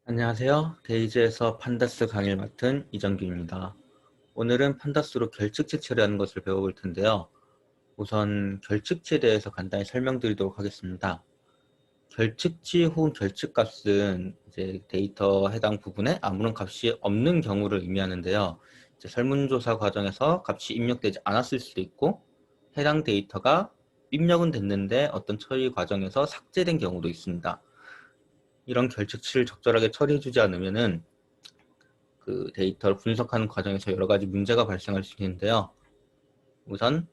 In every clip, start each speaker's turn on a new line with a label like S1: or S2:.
S1: 안녕하세요. 데이지에서 판다스 강의를 맡은 이정규입니다. 오늘은 판다스로 결측치 처리하는 것을 배워볼 텐데요. 우선 결측치에 대해서 간단히 설명드리도록 하겠습니다. 결측치 혹은 결측값은 이제 데이터 해당 부분에 아무런 값이 없는 경우를 의미하는데요. 이제 설문조사 과정에서 값이 입력되지 않았을 수도 있고, 해당 데이터가 입력은 됐는데 어떤 처리 과정에서 삭제된 경우도 있습니다. 이런 결측치를 적절하게 처리해주지 않으면은 그 데이터를 분석하는 과정에서 여러 가지 문제가 발생할 수 있는데요. 우선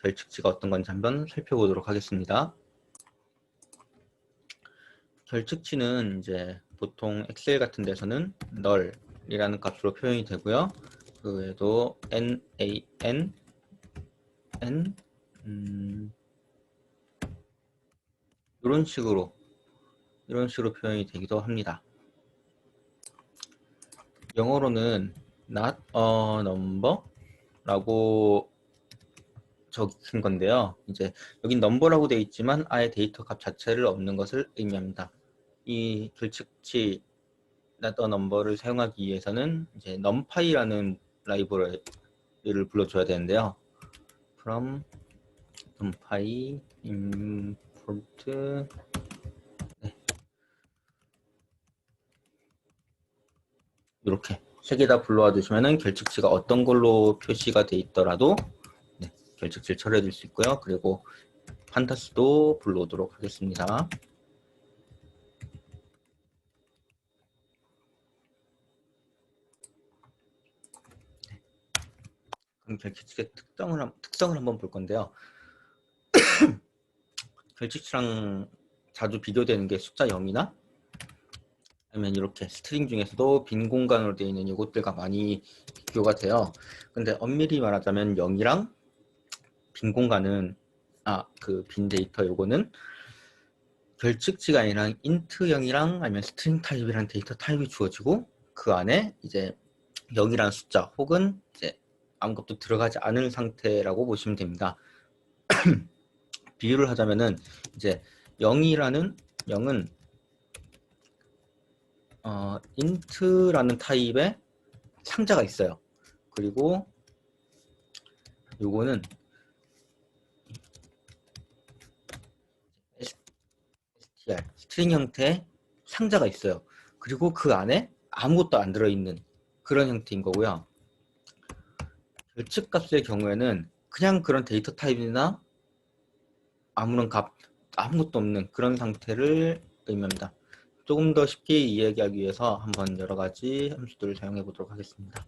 S1: 결측치가 어떤 건지 한번 살펴보도록 하겠습니다. 결측치는 이제 보통 엑셀 같은 데서는 nul이라는 값으로 표현이 되고요. 그 외에도 nan, n 이런 식으로 표현이 되기도 합니다. 영어로는 not a number 라고 적힌 건데요. 이제 여긴 넘버라고 되어 있지만 아예 데이터 값 자체를 없는 것을 의미합니다. 이 결측치 not a number를 사용하기 위해서는 이제 numpy라는 라이브러리를 불러줘야 되는데요. from numpy import 이렇게 세 개 다 불러와 주시면은 결측치가 어떤 걸로 표시가 돼 있더라도 결측치를 처리해 줄 수 있고요. 그리고 판타스도 불러오도록 하겠습니다. 그럼 결측치의 특성을 한번 볼 건데요. 결측치랑 자주 비교되는 게 숫자 0이나 아니면 이렇게 스트링 중에서도 빈 공간으로 되어 있는 이것들과 많이 비교가 돼요. 근데 엄밀히 말하자면 0이랑 빈 공간은 그 빈 데이터 요거는 결측치가 아니라 int 0이랑 아니면 스트링 타입이랑 데이터 타입이 주어지고 그 안에 이제 0이라는 숫자 혹은 이제 아무것도 들어가지 않은 상태라고 보시면 됩니다. 비유를 하자면은 이제 0이라는 0은 int라는 타입의 상자가 있어요. 그리고 요거는 str, 스트링 형태의 상자가 있어요. 그리고 그 안에 아무것도 안 들어있는 그런 형태인 거고요. 결측값의 경우에는 그냥 그런 데이터 타입이나 아무런 값, 아무것도 없는 그런 상태를 의미합니다. 조금 더 쉽게 이야기하기 위해서 한번 여러 가지 함수들을 사용해 보도록 하겠습니다.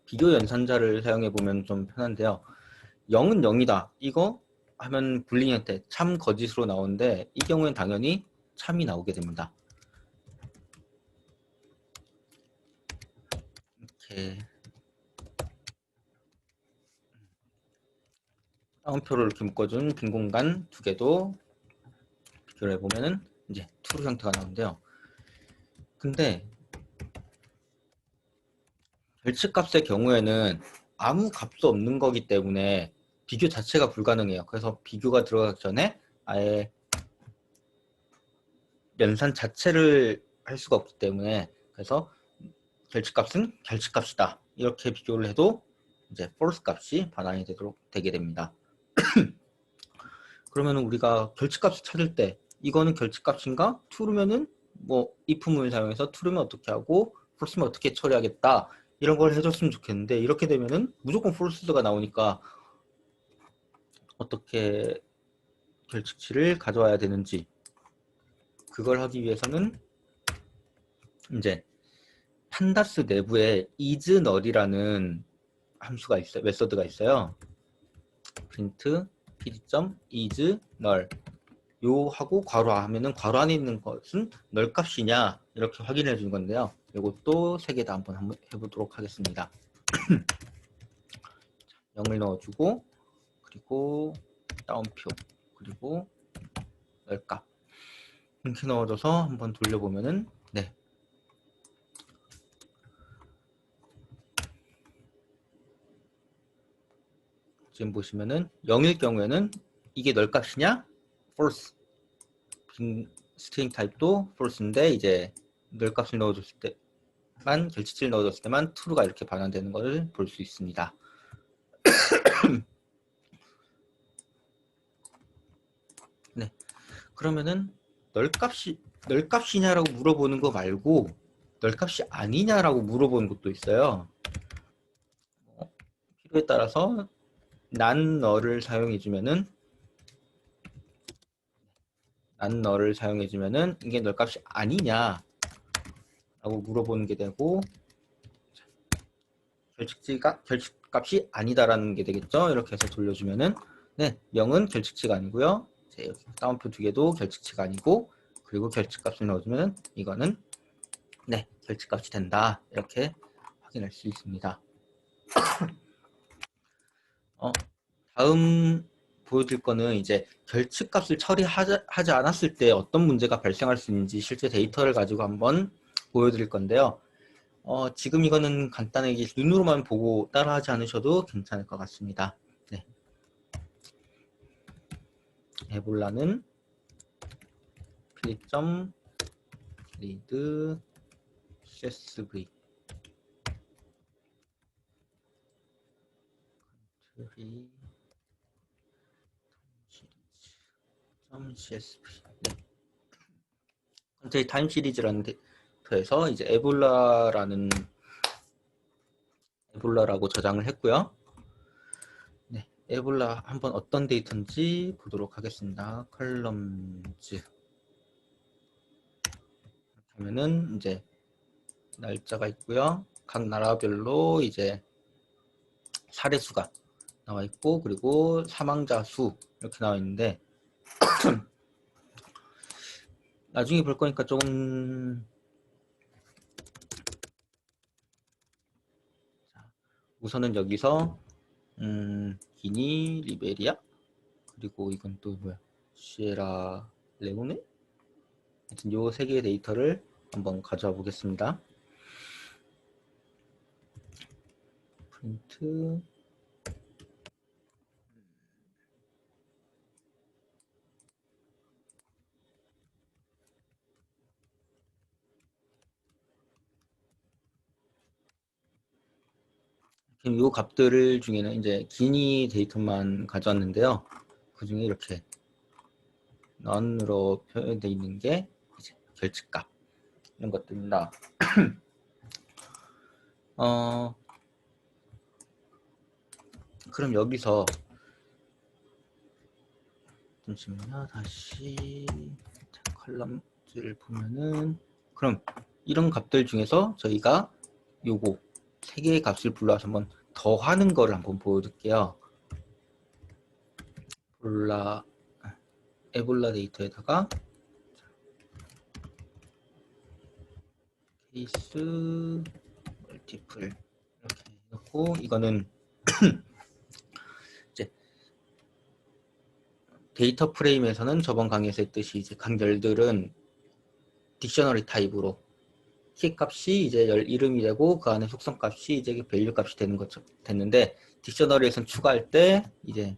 S1: 비교 연산자를 사용해 보면 좀 편한데요. 0은 0이다. 이거 하면 불링 형태 참 거짓으로 나오는데 이 경우엔 당연히 참이 나오게 됩니다. 이렇게 다운표를 이렇게 묶어준 빈 공간 두 개도 비교를 해보면은 이제 true 형태가 나오는데요. 근데 결측값의 경우에는 아무 값도 없는 거기 때문에 비교 자체가 불가능해요. 그래서 비교가 들어가기 전에 아예 연산 자체를 할 수가 없기 때문에 그래서 결측값은 결측값이다. 이렇게 비교를 해도 이제 false 값이 반환이 되게 됩니다. 그러면 우리가 결측값을 찾을 때 이거는 결측값인가? true면은 뭐 if문을 사용해서 true면 어떻게 하고 false면 어떻게 처리하겠다. 이런 걸 해줬으면 좋겠는데 이렇게 되면은 무조건 false가 나오니까 어떻게 결측치를 가져와야 되는지 그걸 하기 위해서는 이제 판다스 내부에 is null이라는 함수가 있어요. 메서드가 있어요. print pd.is null 요 하고 괄호 하면은 괄호 안에 있는 것은 null 값이냐 이렇게 확인해 주는 건데요. 이것도 세 개 다 한번 해보도록 하겠습니다. 0을 넣어주고 그리고 다운표 그리고 null 값 이렇게 넣어줘서 한번 돌려보면은 네. 지금 보시면은 0일 경우에는 이게 null 값이냐? false 스트링 타입도 false인데 이제 널 값을 넣어줬을 때만 결칙치를 넣어줬을 때만 true가 이렇게 반환되는 것을 볼 수 있습니다. 네, 그러면은 널 값이냐라고 물어보는 거 말고 널 값이 아니냐라고 물어보는 것도 있어요. 필요에 따라서 난 너를 사용해주면은 이게 널 값이 아니냐라고 물어보는 게 되고, 결칙값이 아니다라는 게 되겠죠. 이렇게 해서 돌려주면은 네, 0은 결칙치가 아니고요. 이제 따옴표 두 개도 결칙치가 아니고, 그리고 결칙값을 넣어주면 이거는 네, 결칙값이 된다. 이렇게 확인할 수 있습니다. 다음 보여드릴 거는 이제 결칙값을 처리하지 않았을 때 어떤 문제가 발생할 수 있는지 실제 데이터를 가지고 한번 보여드릴 건데요. 지금 이거는 간단하게 눈으로만 보고 따라하지 않으셔도 괜찮을 것 같습니다. 네. 에볼라는 read csv .csv 네. 컨트리 타임 시리즈라는 데이터에서 이제 에볼라라고 저장을 했고요. 네, 에볼라 한번 어떤 데이터인지 보도록 하겠습니다. 컬럼즈 하면은 이제 날짜가 있고요. 각 나라별로 이제 사례 수가 나와 있고, 그리고 사망자 수 이렇게 나와 있는데 나중에 볼 거니까 조금 우선은 여기서 기니, 리베리아, 그리고 이건 또 뭐야, 시에라 레오네? 하여튼 요 세 개의 데이터를 한번 가져와 보겠습니다. 프린트 이 값들 중에는 이제 기니 데이터만 가져왔는데요. 그 중에 이렇게 none으로 표현되어 있는 게 이제 결칙값 이런 것들입니다. 그럼 여기서 잠시만요. 다시 컬럼즈를 보면은 그럼 이런 값들 중에서 저희가 요거 세 개의 값을 불러서 한번 더하는 거를 한번 보여드릴게요. 에볼라 데이터에다가 케이스 멀티플 이렇게 해놓고 이거는 이제 데이터 프레임에서는 저번 강의에서 했듯이 이제 간결들은 딕셔너리 타입으로 키 값이 이제 열 이름이 되고 그 안에 속성 값이 이제 밸류 값이 되는 것처럼 됐는데 딕셔너리에서는 추가할 때 이제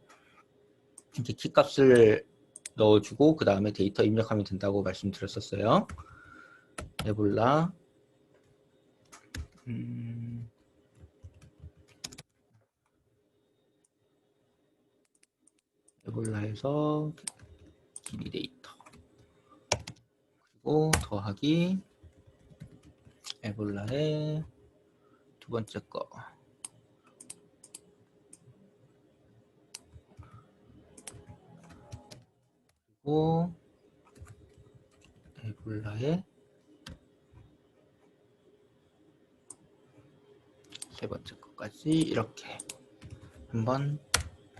S1: 이렇게 키 값을 넣어주고 그 다음에 데이터 입력하면 된다고 말씀드렸었어요. 에볼라 에볼라에서 기니 데이터 그리고 더하기 에볼라의 두 번째 거 그리고 에볼라의 세 번째 거까지 이렇게 한번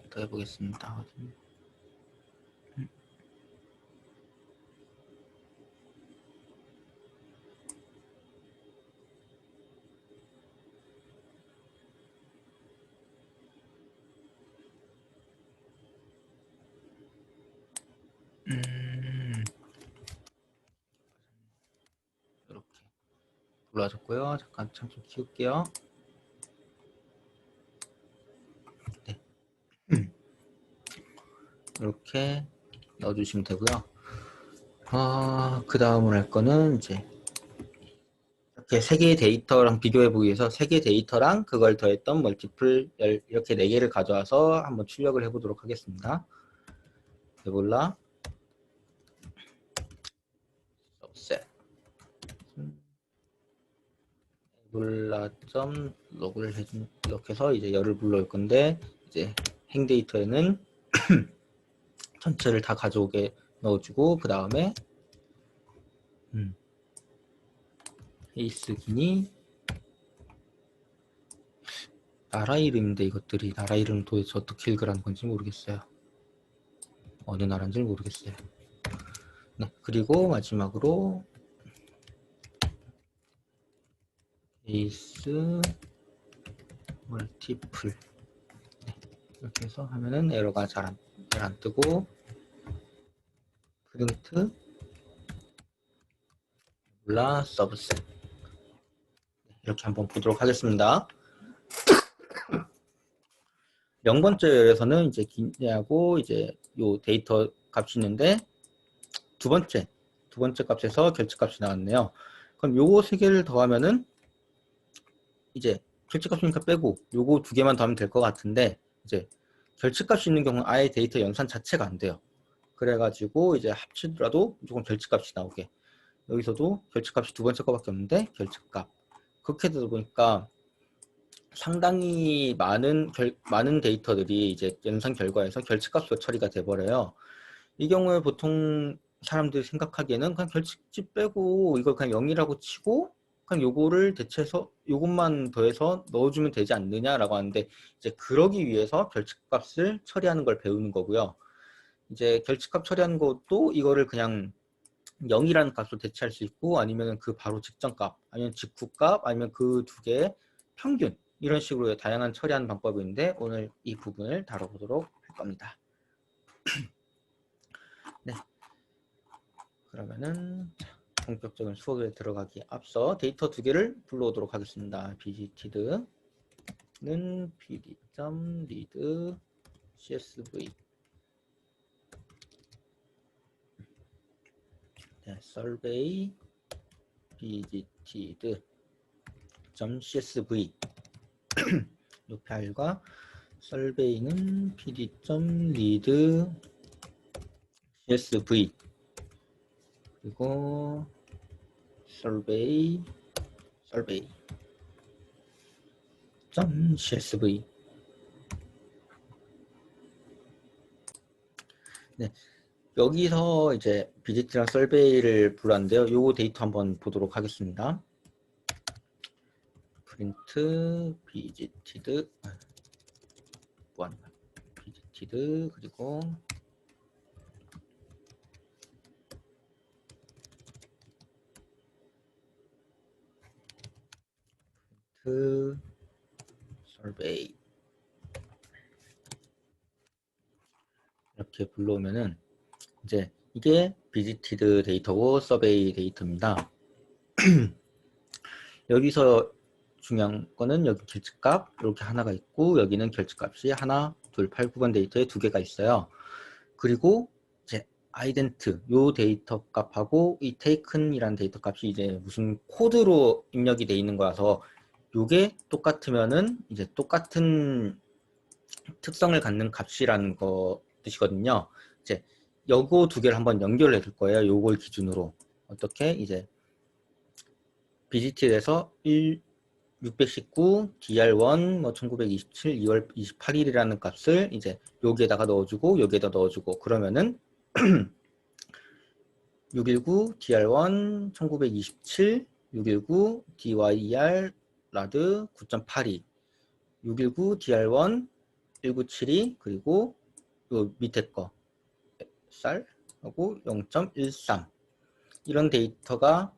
S1: 더 해보겠습니다. 이렇게 올라졌고요. 잠깐 참 좀 키울게요. 네. 이렇게 넣어주시면 되고요. 그 다음으로 할 거는 이제 이렇게 세 개의 데이터랑 비교해 보기 위해서 세 개의 데이터랑 그걸 더했던 멀티플 이렇게 네 개를 가져와서 한번 출력을 해 보도록 하겠습니다. 에볼라 subset 에볼라.log을 해준 이렇게 해서 이제 열을 불러올 건데 이제 행 데이터에는 전체를 다 가져오게 넣어주고 그 다음에 페이스기니 나라 이름인데 이것들이 나라 이름 도대체 어떻게 읽으라는 건지 모르겠어요. 어느 나라인지 모르겠어요. 네, 그리고 마지막으로 베이스 멀티플 네, 이렇게 해서 하면은 에러가 잘 안 뜨고 프린트 몰라 서브셋 이렇게 한번 보도록 하겠습니다. 0번째 열에서는 이제 기내하고 이제 요 데이터 값이 있는데 두 번째 값에서 결측값이 나왔네요. 그럼 요거 세 개를 더하면은 이제 결측값이니까 빼고 요거 두 개만 더하면 될 것 같은데 이제 결측값이 있는 경우는 아예 데이터 연산 자체가 안 돼요. 그래가지고 이제 합치더라도 무조건 결측값이 나오게 여기서도 결측값이 두 번째 거밖에 없는데 결측값 그렇게 되다 보니까 상당히 많은 데이터들이 이제 연산 결과에서 결측값으로 처리가 돼버려요. 이 경우에 보통 사람들이 생각하기에는 그냥 결측값 빼고 이걸 그냥 0이라고 치고 그냥 요거를 대체해서 요것만 더해서 넣어주면 되지 않느냐라고 하는데 이제 그러기 위해서 결측값을 처리하는 걸 배우는 거고요. 이제 결측값 처리하는 것도 이거를 그냥 0이라는 값으로 대체할 수 있고 아니면 그 바로 직전값 아니면 직후값 아니면 그 두 개의 평균 이런 식으로 다양한 처리하는 방법이 있는데 오늘 이 부분을 다뤄보도록 할 겁니다. 네, 그러면은 본격적인 수업에 들어가기 앞서 데이터 두 개를 불러오도록 하겠습니다. visited는 pd.read csv 네, survey visited.csv 이 파일과 survey는 pd.read csv 그리고 survey .csv 네, 여기서 이제 visit랑 survey를 불렀는데요. 요거 데이터 한번 보도록 하겠습니다. print visited visited 그리고 survey 이렇게 불러오면은 이제 이게 visited 데이터고 survey 데이터입니다. 여기서 중요한 거는 여기 결측값 이렇게 하나가 있고 여기는 결측값이 하나, 둘, 8, 9번 데이터에 두 개가 있어요. 그리고 이제 ident 요 데이터 값하고 이 taken이라는 데이터 값이 이제 무슨 코드로 입력이 돼 있는 거라서 요게 똑같으면은 이제 똑같은 특성을 갖는 값이라는 거 뜻이거든요. 이제 요거 두 개를 한번 연결해 줄 거예요. 요걸 기준으로 어떻게 이제 visited에서 619 dr1 뭐 1927 2월 28일이라는 값을 이제 여기에다가 넣어주고 여기에다 넣어주고 그러면은 619 dr1 1927 619 dyr 라드 9.82 619 dr1 1972 그리고 요 밑에 거 쌀 하고 0.13 이런 데이터가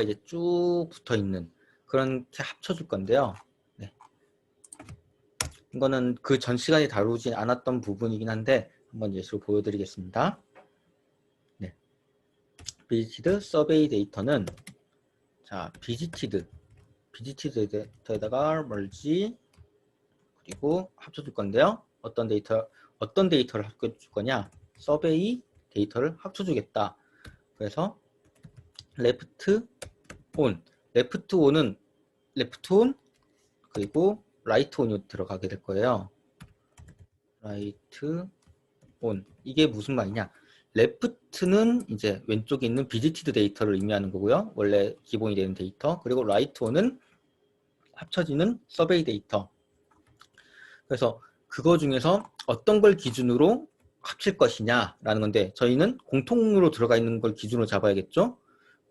S1: 이제 쭉 붙어 있는 그렇게 합쳐줄 건데요. 네. 이거는 그 전 시간에 다루지 않았던 부분이긴 한데 한번 예시로 보여드리겠습니다. 네. visited survey 데이터는 자 visited 데이터에다가 멀지 그리고 합쳐줄 건데요. 어떤 데이터를 합쳐줄 거냐? survey 데이터를 합쳐주겠다. 그래서 left on, left on은 left on 그리고 right on이 들어가게 될 거예요. right on. 이게 무슨 말이냐? left는 이제 왼쪽에 있는 visited 데이터를 의미하는 거고요. 원래 기본이 되는 데이터. 그리고 right on은 합쳐지는 서베이 데이터. 그래서 그거 중에서 어떤 걸 기준으로 합칠 것이냐라는 건데 저희는 공통으로 들어가 있는 걸 기준으로 잡아야겠죠.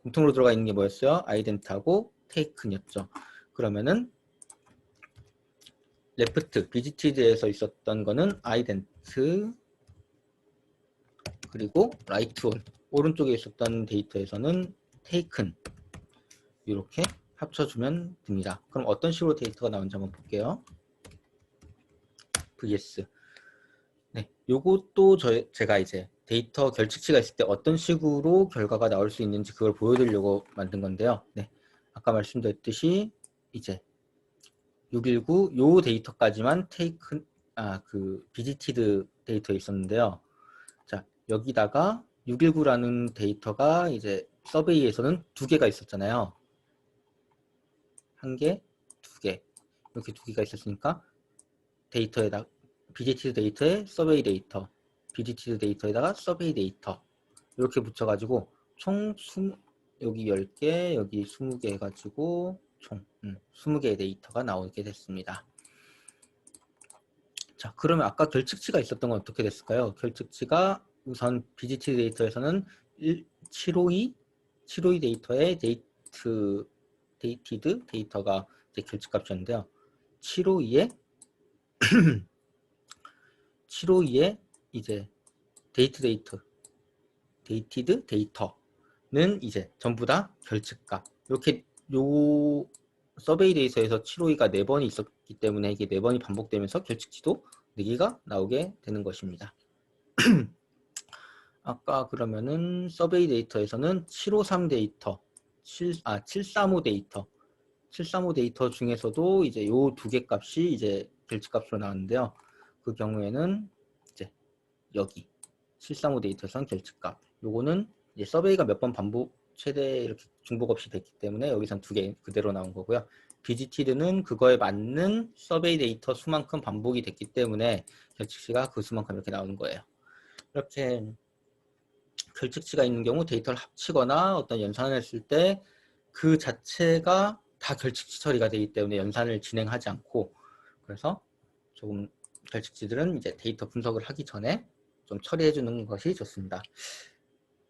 S1: 공통으로 들어가 있는 게 뭐였어요? 아이덴트하고 테이큰이었죠. 그러면은 레프트, 비지티드에서 있었던 거는 아이덴트 그리고 라이트 온, 오른쪽에 있었던 데이터에서는 테이큰 이렇게 합쳐주면 됩니다. 그럼 어떤 식으로 데이터가 나오는지 한번 볼게요. vs 네, 요것도 제가 이제 데이터 결측치가 있을 때 어떤 식으로 결과가 나올 수 있는지 그걸 보여드리려고 만든 건데요. 네, 아까 말씀드렸듯이 이제 619 요 데이터까지만 테이큰 그 비지티드 데이터 있었는데요. 자, 여기다가 619라는 데이터가 이제 서베이에서는 2개가 있었잖아요. 1개, 2개 이렇게 2개가 있었으니까 데이터에다 비지티드 데이터에 서베이 데이터, 비지티드 데이터에다가 서베이 데이터 이렇게 붙여가지고 총 20, 여기 10개, 여기 20개 해가지고 총 20개의 데이터가 나오게 됐습니다. 자, 그러면 아까 결측치가 있었던 건 어떻게 됐을까요? 결측치가 우선 비지티드 데이터에서는 752 데이터의 데이티드 데이터가 이제 결측값이었는데요. 752에 752에 이제 데이티드 데이터는 이제 전부 다 결측값. 이렇게 요 서베이 데이터에서 752가 4번이 있었기 때문에 이게 4번이 반복되면서 결측치도 4개가 나오게 되는 것입니다. 아까 그러면은 서베이 데이터에서는 753 데이터, 735 데이터, 735 데이터 중에서도 이제 요 2개 값이 이제 결측값으로 나왔는데요. 그 경우에는 이제 여기 735 데이터에서는 결측값. 요거는 이제 서베이가 몇 번 반복 최대 이렇게 중복 없이 됐기 때문에 여기선 2개 그대로 나온 거고요. 비지티드는 그거에 맞는 서베이 데이터 수만큼 반복이 됐기 때문에 결측치가 그 수만큼 이렇게 나오는 거예요. 이렇게 결측치가 있는 경우 데이터를 합치거나 어떤 연산을 했을 때 그 자체가 다 결측치 처리가 되기 때문에 연산을 진행하지 않고, 그래서 조금 결측치들은 이제 데이터 분석을 하기 전에 좀 처리해 주는 것이 좋습니다.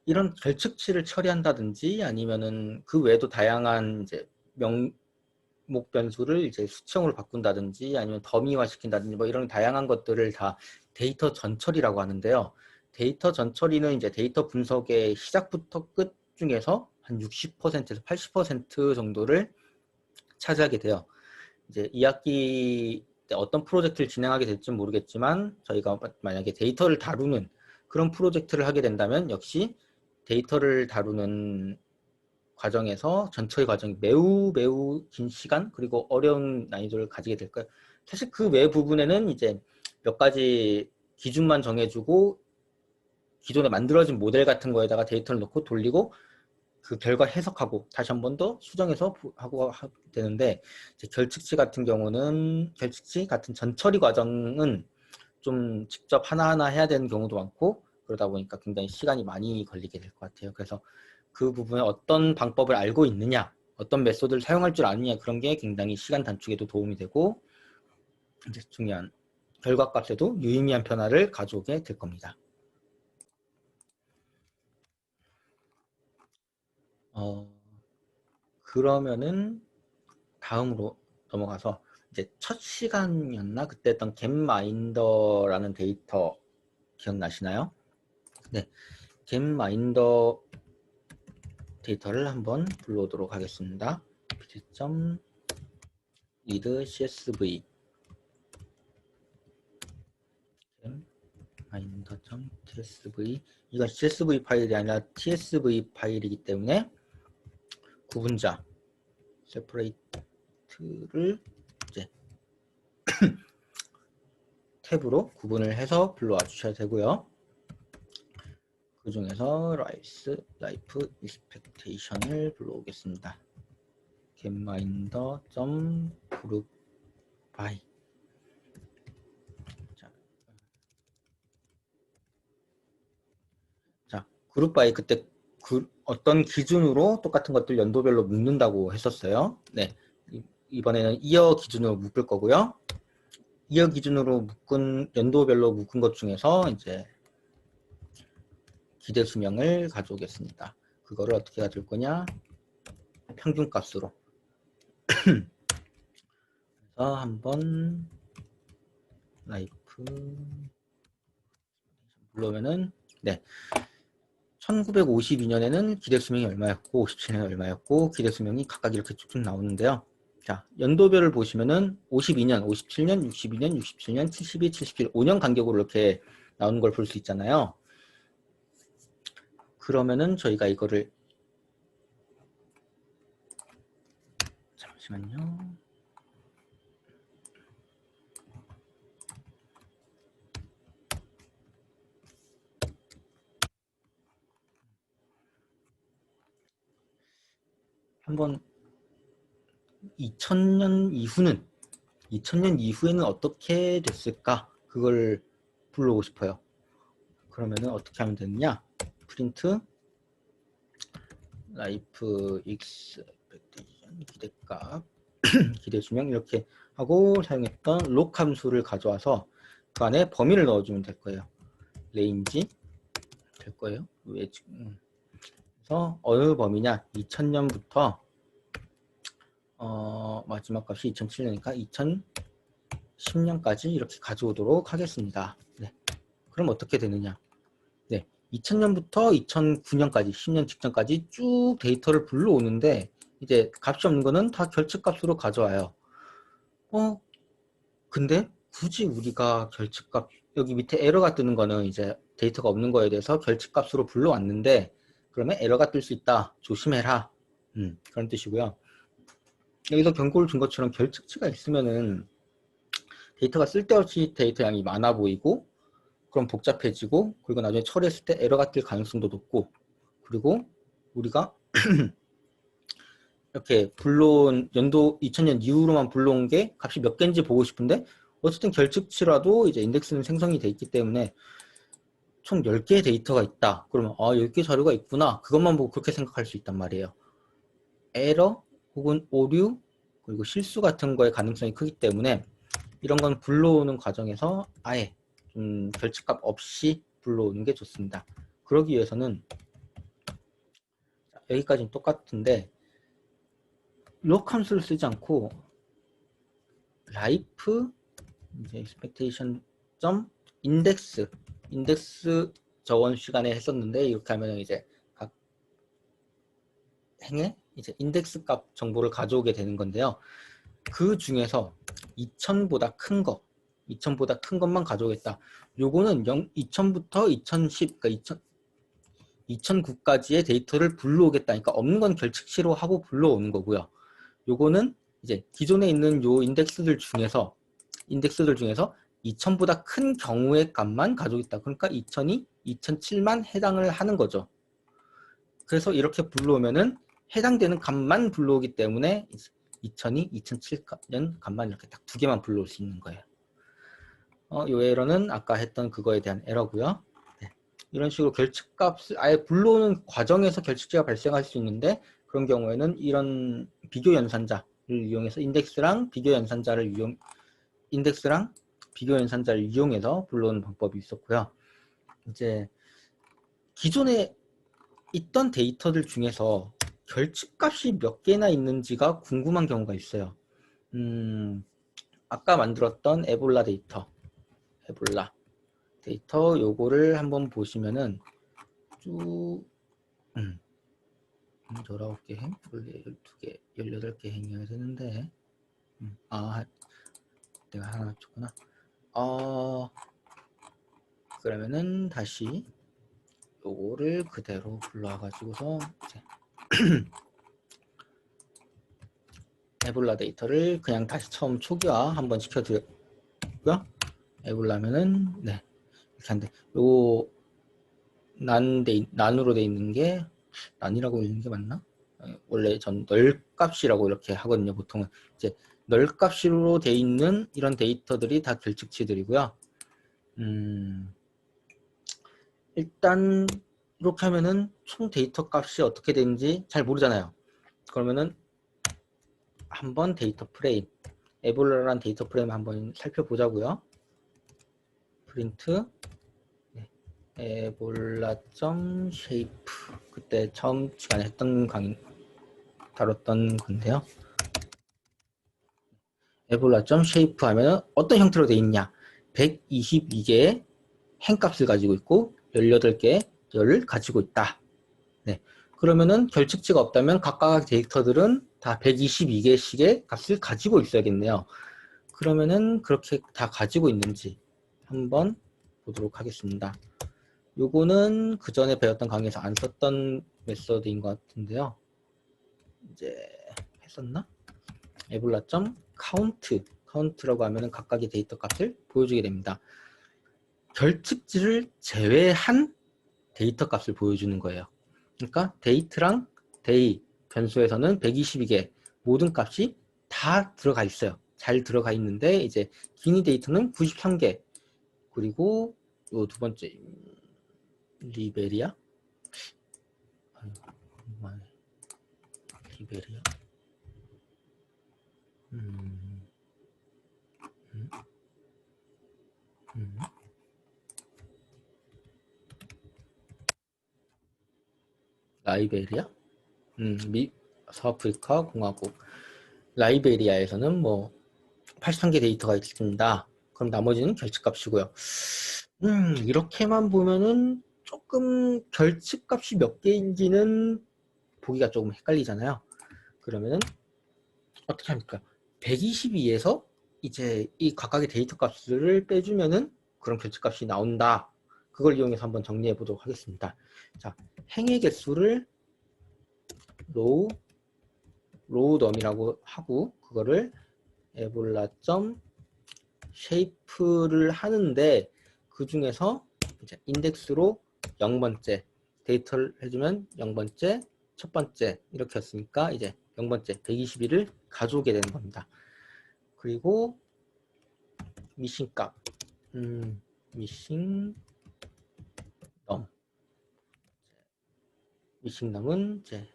S1: 이런 결측치를 처리한다든지 아니면은 그 외에도 다양한 이제 명목 변수를 이제 수치형으로 바꾼다든지 아니면 더미화 시킨다든지 뭐 이런 다양한 것들을 다 데이터 전처리라고 하는데요. 데이터 전처리는 이제 데이터 분석의 시작부터 끝 중에서 한 60%에서 80% 정도를 차지하게 돼요. 이제 2학기 때 어떤 프로젝트를 진행하게 될지는 모르겠지만 저희가 만약에 데이터를 다루는 그런 프로젝트를 하게 된다면 역시 데이터를 다루는 과정에서 전처리 과정이 매우 긴 시간 그리고 어려운 난이도를 가지게 될 거예요. 사실 그 외 부분에는 이제 몇 가지 기준만 정해주고 기존에 만들어진 모델 같은 거에다가 데이터를 넣고 돌리고 그 결과 해석하고 다시 한 번 더 수정해서 하고 되는데, 이제 결측치 같은 경우는 결측치 같은 전처리 과정은 좀 직접 하나하나 해야 되는 경우도 많고 그러다 보니까 굉장히 시간이 많이 걸리게 될 것 같아요. 그래서 그 부분에 어떤 방법을 알고 있느냐, 어떤 메소드를 사용할 줄 아느냐, 그런 게 굉장히 시간 단축에도 도움이 되고 이제 중요한 결과값에도 유의미한 변화를 가져오게 될 겁니다. 그러면은 다음으로 넘어가서 이제 첫 시간이었나? 그때 했던 겟마인더라는 데이터 기억나시나요? 네, 겟마인더 데이터를 한번 불러오도록 하겠습니다. read csv 겟마인더.tsv, 이건 csv 파일이 아니라 tsv 파일이기 때문에 구분자 separate를 이제 탭으로 구분을 해서 불러와 주셔야 되고요. 그 중에서 라이프 익스펙테이션을 불러오겠습니다. getminder.group by. 자, 그룹 바이 그때 어떤 기준으로 똑같은 것들 연도별로 묶는다고 했었어요. 네, 이번에는 이어 기준으로 묶을 거고요. 이어 기준으로 묶은 연도별로 묶은 것 중에서 이제 기대 수명을 가져오겠습니다. 그거를 어떻게 가져올 거냐? 평균값으로. 그래서 한번 라이프 불러오면은 네. 1952년에는 기대 수명이 얼마였고 57년에 얼마였고 기대 수명이 각각 이렇게 쭉쭉 나오는데요. 자, 연도별을 보시면은 52년, 57년, 62년, 67년, 72, 77, 5년 간격으로 이렇게 나오는 걸 볼 수 있잖아요. 그러면은 저희가 이거를 잠시만요. 한번 2000년 이후에는 어떻게 됐을까? 그걸 불러오고 싶어요. 그러면은 어떻게 하면 되느냐? 프린트 라이프 익스펙테이션 기대값 기대 수명 이렇게 하고 사용했던 록 함수를 가져와서 그 안에 범위를 넣어주면 될 거예요. 레인지 될 거예요. 왜 지금? 그래서 어느 범위냐? 2000년부터 마지막 값이 2007년이니까 2010년까지 이렇게 가져오도록 하겠습니다. 네. 그럼 어떻게 되느냐? 네. 2000년부터 2009년까지 10년 직전까지 쭉 데이터를 불러오는데 이제 값이 없는 거는 다 결측값으로 가져와요. 근데 굳이 우리가 결측값 여기 밑에 에러가 뜨는 거는 이제 데이터가 없는 거에 대해서 결측값으로 불러왔는데 그러면 에러가 뜰 수 있다. 조심해라. 그런 뜻이고요. 여기서 경고를 준 것처럼 결측치가 있으면은 데이터가 쓸데없이 데이터 양이 많아 보이고 그럼 복잡해지고 그리고 나중에 처리했을 때 에러가 뜰 가능성도 높고 그리고 우리가 이렇게 불러온 연도 2000년 이후로만 불러온 게 값이 몇 개인지 보고 싶은데 어쨌든 결측치라도 이제 인덱스는 생성이 돼 있기 때문에 총 10개의 데이터가 있다. 그러면 10개 자료가 있구나. 그것만 보고 그렇게 생각할 수 있단 말이에요. 에러 혹은 오류 그리고 실수 같은 거의 가능성이 크기 때문에 이런 건 불러오는 과정에서 아예 결측값 없이 불러오는 게 좋습니다. 그러기 위해서는 여기까지는 똑같은데 록 함수를 쓰지 않고 life 이제 expectation index 저번 시간에 했었는데 이렇게 하면 이제 각 행에 이제 인덱스 값 정보를 가져오게 되는 건데요. 그 중에서 2000보다 큰 거, 2000보다 큰 것만 가져오겠다. 요거는 2000부터 2010, 그러니까 2009까지의 데이터를 불러오겠다. 그러니까 없는 건 결측치로 하고 불러오는 거고요. 요거는 이제 기존에 있는 요 인덱스들 중에서 2000보다 큰 경우의 값만 가져오겠다. 그러니까 2002, 2007만 해당을 하는 거죠. 그래서 이렇게 불러오면은 해당되는 값만 불러오기 때문에 2002, 2007년 값만 이렇게 딱 두 개만 불러올 수 있는 거예요. 요 에러는 아까 했던 그거에 대한 에러고요. 네. 이런 식으로 결측값을 아예 불러오는 과정에서 결측치가 발생할 수 있는데 그런 경우에는 이런 비교 연산자를 이용해서 인덱스랑 비교 연산자를 이용해서 불러오는 방법이 있었고요. 이제 기존에 있던 데이터들 중에서 결측값이 몇 개나 있는지가 궁금한 경우가 있어요. 아까 만들었던 에볼라 데이터 요거를 한번 보시면은 쭉 돌아올게 행 원래 12개 18개 행이어야 되는데 내가 하나 줬구나. 그러면은 다시 요거를 그대로 불러와 가지고서 이제 에볼라 데이터를 그냥 다시 처음 초기화 한번 시켜드렸고요. 에볼라면은 네 이렇게 한데 요 난으로 돼 있는 게, 난이라고 읽는 게 맞나? 원래 전 널값이라고 이렇게 하거든요. 보통은 이제 널값으로 돼 있는 이런 데이터들이 다 결측치들이고요. 일단 이렇게 하면은 총 데이터 값이 어떻게 되는지 잘 모르잖아요. 그러면은 한번 데이터 프레임, 에볼라란 데이터 프레임 한번 살펴보자고요. 프린트 에볼라.shape, 그때 처음 시간에 했던 강의 다뤘던 건데요. 에볼라.shape 하면 어떤 형태로 되어 있냐? 122개의 행값을 가지고 있고 18개를 가지고 있다. 네. 그러면은 결측치가 없다면 각각 데이터들은 다 122개씩의 값을 가지고 있어야겠네요. 그러면은 그렇게 다 가지고 있는지 한번 보도록 하겠습니다. 요거는 그 전에 배웠던 강의에서 안 썼던 메서드인 것 같은데요. 이제 했었나? 에볼라.count라고 하면은 각각의 데이터 값을 보여주게 됩니다. 결측지를 제외한 데이터 값을 보여주는 거예요. 그러니까 데이트랑 데이 변수에서는 122개 모든 값이 다 들어가 있어요. 잘 들어가 있는데 이제 기니 데이터는 93개, 그리고 요 두 번째 리베리아, 리베리아, 라이베리아, 서아프리카 공화국, 라이베리아에서는 뭐 83개 데이터가 있습니다. 그럼 나머지는 결측값이고요. 이렇게만 보면은 조금 결측값이 몇 개인지는 보기가 조금 헷갈리잖아요. 그러면은 어떻게 합니까? 122에서 이제 이 각각의 데이터 값을 빼주면은 그런 결측값이 나온다. 그걸 이용해서 한번 정리해 보도록 하겠습니다. 자, 행의 개수를 로우넘이라고 하고, 그거를 에볼라.shape를 하는데, 그 중에서 이제 인덱스로 0번째 데이터를 해주면 0번째, 첫 번째 이렇게 했으니까 이제 0번째 121을 가져오게 되는 겁니다. 그리고 미싱값, 미싱넘은 이제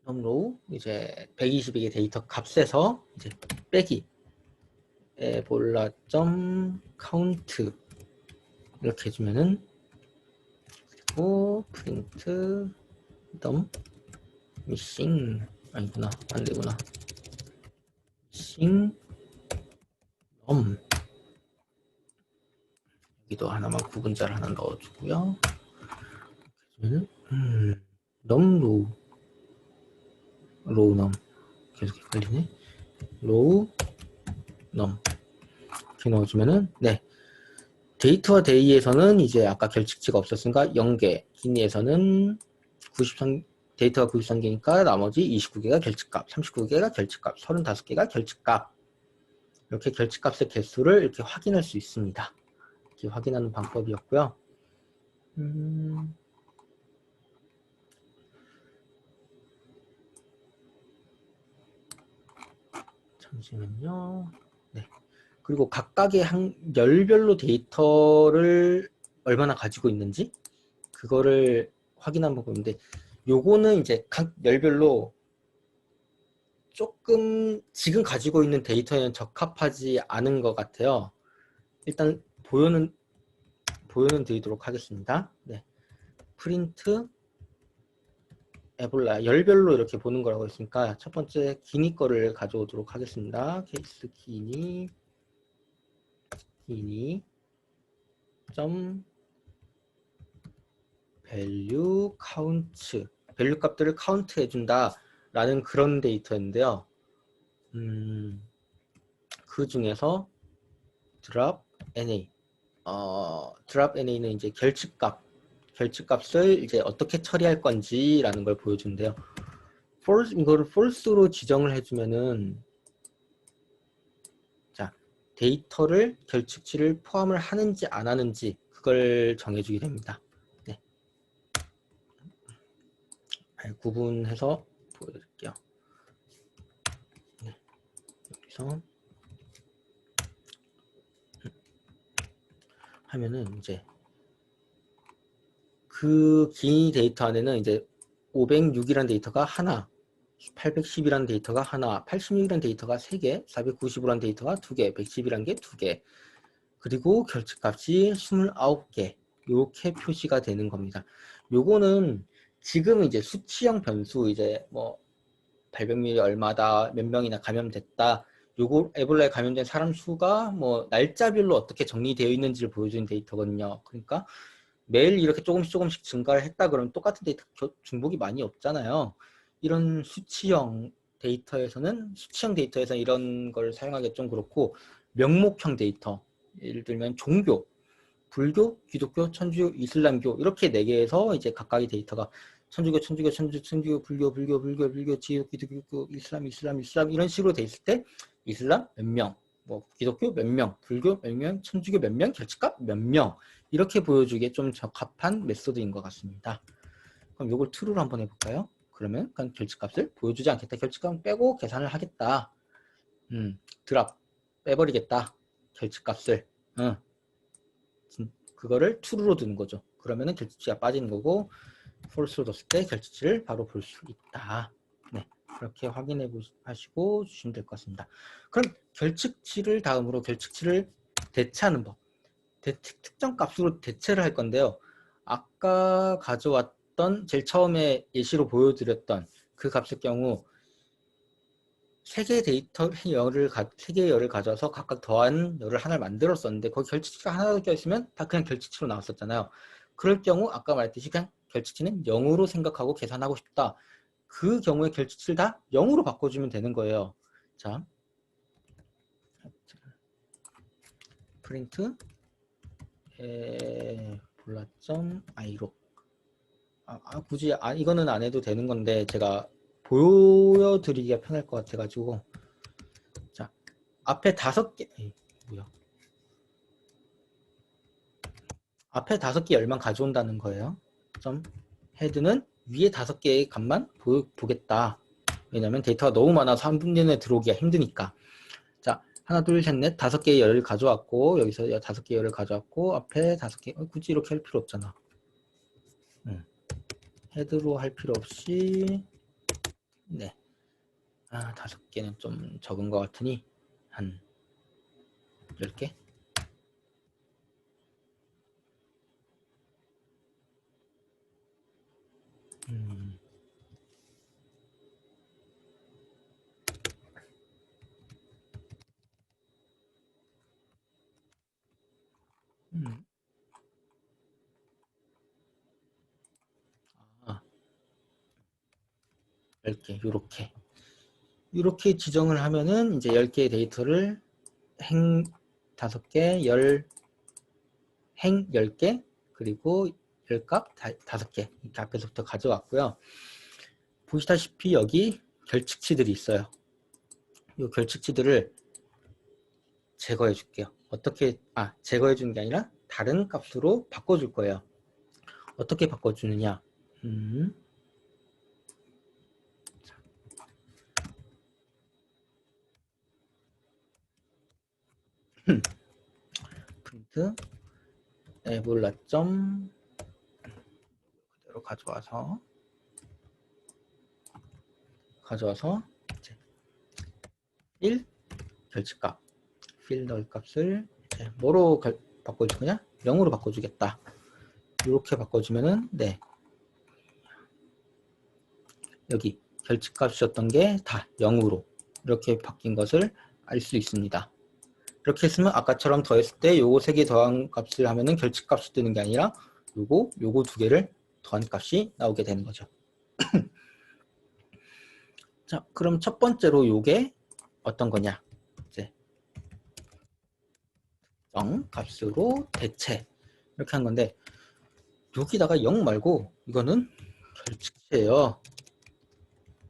S1: 넘로우 이제 122개 데이터 값에서 이제 빼기 에볼라.count 이렇게 해주면은, 그리고 프린트 넘 미싱, 아니구나, 안되구나, 미싱 넘, 여기도 하나만 구분자를 하나 넣어주고요. 넘로우, 로우넘 계속 헷갈리네. 로우넘 이렇게 넣어주면은, 네, 데이터와 데이에서는 이제 아까 결측치가 없었으니까 0개, 기니에서는 93, 데이터가 93개니까 나머지 29개가 결측값, 39개가 결측값, 35개가 결측값. 이렇게 결측값의 개수를 이렇게 확인할 수 있습니다. 이렇게 확인하는 방법이었고요. 잠시만요. 네. 그리고 각각의 열별로 데이터를 얼마나 가지고 있는지 그거를 확인하는 방법인데, 요거는 이제 각 열별로 조금 지금 가지고 있는 데이터에는 적합하지 않은 것 같아요. 일단 보여는 드리도록 하겠습니다. 네. 프린트 에볼라 열별로 이렇게 보는 거라고 했으니까 첫 번째 기니 거를 가져오도록 하겠습니다. 케이스 기니 점 밸류 카운트, 밸류 값들을 카운트 해준다 라는 그런 데이터인데요. 그 중에서 drop NA, drop NA는 이제 결측값을 이제 어떻게 처리할 건지라는 걸 보여준대요. 이거를 false로 지정을 해주면은, 자, 데이터를 결측치를 포함을 하는지 안 하는지 그걸 정해주게 됩니다. 네. 구분해서 보여드릴게요. 네. 여기서 하면은 이제 그 긴 데이터 안에는 이제 506이라는 데이터가 하나, 810이라는 데이터가 하나, 86이라는 데이터가 3개, 495라는 데이터가 2개, 110이라는 게 2개, 그리고 결측값이 29개 이렇게 표시가 되는 겁니다. 요거는 지금은 이제 수치형 변수, 이제 뭐 발병률이 얼마다, 몇 명이나 감염됐다, 요거 에볼라에 감염된 사람 수가 뭐 날짜별로 어떻게 정리되어 있는지를 보여주는 데이터거든요. 그러니까 매일 이렇게 조금씩 증가를 했다 그러면 똑같은 데이터 중복이 많이 없잖아요. 이런 수치형 데이터에서는 이런 걸 사용하기 좀 그렇고, 명목형 데이터, 예를 들면 종교, 불교, 기독교, 천주교, 이슬람교 이렇게 4개에서 이제 각각의 데이터가 천주교, 불교, 기독교, 이슬람 이런 식으로 돼 있을 때 이슬람 몇 명, 뭐 기독교 몇 명, 불교 몇 명, 천주교 몇 명, 결측값 몇 명 이렇게 보여주기에 좀 적합한 메소드인 것 같습니다. 그럼 이걸 true로 한번 해볼까요? 그러면 결측값을 보여주지 않겠다. 결측값은 빼고 계산을 하겠다. 드랍 빼버리겠다. 결측값을. 그거를 true로 두는 거죠. 그러면은 결측치가 빠지는 거고, false로 뒀을 때 결측치를 바로 볼 수 있다. 네, 그렇게 확인해 하시고 주시면 될 것 같습니다. 그럼 결측치를 다음으로 결측치를 대체하는 법. 특정 값으로 대체를 할 건데요. 아까 가져왔던 제일 처음에 예시로 보여드렸던 그 값의 경우 3개의 열을 가져와서 각각 더한 열을 하나를 만들었었는데 거기 결측치가 하나 껴있으면 다 그냥 결측치로 나왔었잖아요. 그럴 경우 아까 말했듯이 그냥 결측치는 0으로 생각하고 계산하고 싶다. 그 경우에 결측치를 다 0으로 바꿔주면 되는 거예요. 자, 프린트 볼라점 i로 굳이 이거는 안 해도 되는 건데 제가 보여드리기가 편할 것 같아가지고, 자, 앞에 5개 뭐야? 앞에 5개 열만 가져온다는 거예요. 점 헤드는 위에 5개의 값만 보겠다. 왜냐면 데이터가 너무 많아서 한 분기 내에 들어오기가 힘드니까. 자, 하나, 둘, 셋, 넷 5개의 열을 가져왔고, 여기서 5개의 열을 가져왔고, 앞에 5개, 굳이 이렇게 할 필요 없잖아. 헤드로 할 필요 없이, 네. 5개는 좀 적은 것 같으니, 한 10개? 아, 10개, 요렇게 지정을 하면은 이제 10개의 데이터를 행 5개, 행 10개, 그리고 열값 5개 이렇게 앞에서부터 가져왔고요. 보시다시피 여기 결측치들이 있어요. 이 결측치들을 제거해 줄게요. 어떻게, 제거해 주는 게 아니라 다른 값으로 바꿔줄 거예요. 어떻게 바꿔주느냐. 프린트 에볼라점 그대로 가져와서 이제 1 결측값 필 넣을 값을 뭐로 바꿔줄 거냐? 0으로 바꿔주겠다. 이렇게 바꿔주면은 네, 여기 결측값이었던 게 다 0으로 이렇게 바뀐 것을 알 수 있습니다. 이렇게 했으면 아까처럼 더했을 때 요거 3개 더한 값을 하면은 결측값이 뜨는 게 아니라 요거 2개를 더한 값이 나오게 되는 거죠. 자, 그럼 첫 번째로 요게 어떤 거냐? 이제 특정 값으로 대체 이렇게 한 건데, 여기다가 0 말고 이거는 결측치예요.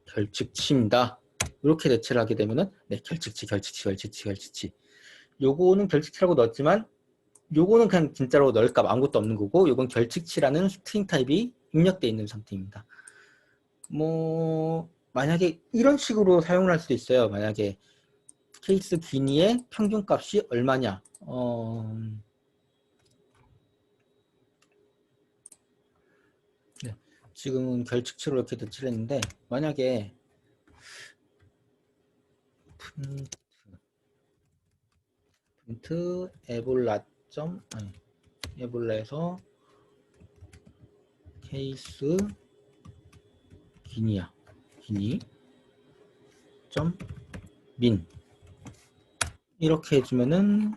S1: 결측치입니다. 이렇게 대체를 하게 되면은 네, 결측치. 요거는 결측치라고 넣었지만 요거는 그냥 진짜로 넣을 값 아무것도 없는 거고, 요건 결측치라는 스트링 타입이 입력되어 있는 상태입니다. 뭐 만약에 이런 식으로 사용을 할 수도 있어요. 만약에 케이스 기니의 평균값이 얼마냐, 네. 지금은 결측치로 이렇게 대치를 했는데, 만약에 프린트 에볼라 에볼라에서 케이스 기니 점 민 이렇게 해주면은,